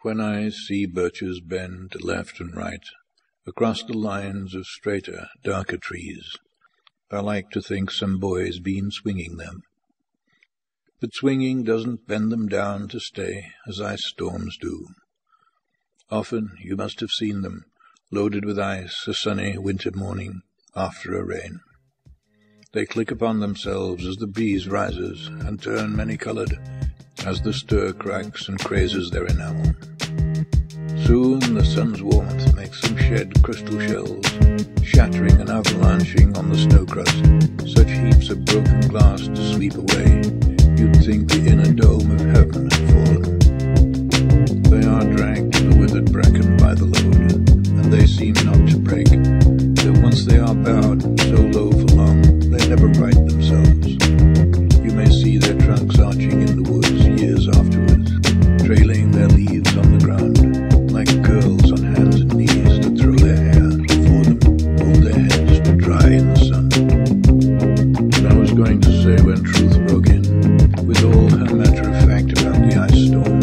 When I see birches bend left and right, across the lines of straighter, darker trees, I like to think some boy's been swinging them. But swinging doesn't bend them down to stay, as ice storms do. Often you must have seen them, loaded with ice, a sunny winter morning, after a rain. They click upon themselves as the breeze rises, and turn many-coloured, as the stir cracks and crazes their enamel. Soon the sun's warmth makes them shed crystal shells, shattering and avalanching on the snow crust, such heaps of broken glass to sweep away, you'd think the inner dome of heaven had fallen. They are dragged to the withered bracken by the load, and they seem not to break, though once they are bowed so low for long, they never right themselves. You may see their trunks arching in the woods years afterwards, trailing their leaves on the ground, like girls on hands and knees that throw their hair before them, hold their heads to dry in the sun. But I was going to say, when truth broke in, with all her matter-of-fact about the ice storm,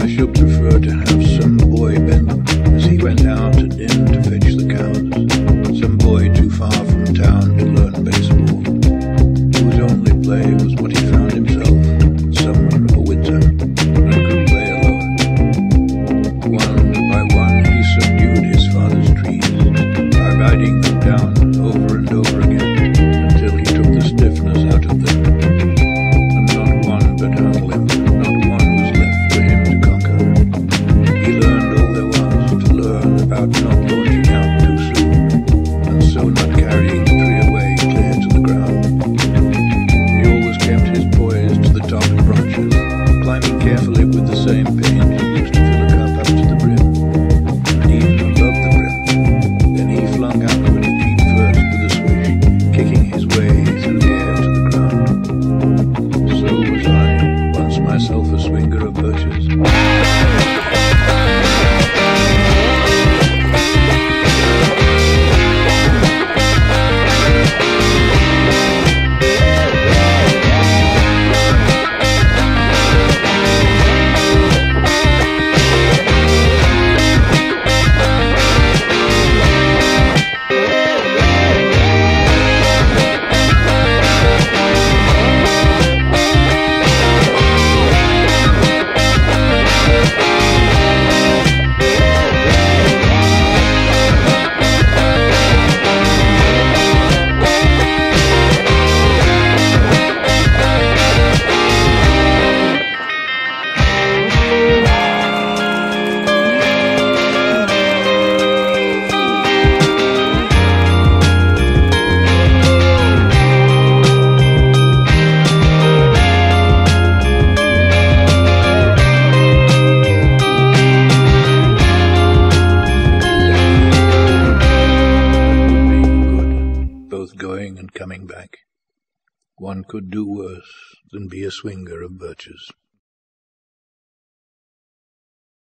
I should prefer to have some boy bend them as he went out and in to fetch the cows, some boy too far from town to learn baseball, whose only play was what he found himself in summer or winter, and could play alone. One by one he subdued his father's trees, by riding them down over and over again, until he took the stiffness out of them, and not one but hung limp, not one was left for him to conquer. He learned all there was to learn about not launching out too soon, and so not carrying the tree away clear to the ground. He always kept his poise to the top branches, climbing carefully with the same paint he used to fill a cup up to the brim, and even above the brim. Then he flung outward feet first with a swish, kicking his way through the air to the ground. So was I, once myself a swinger of birches. Going and coming back. One could do worse than be a swinger of birches.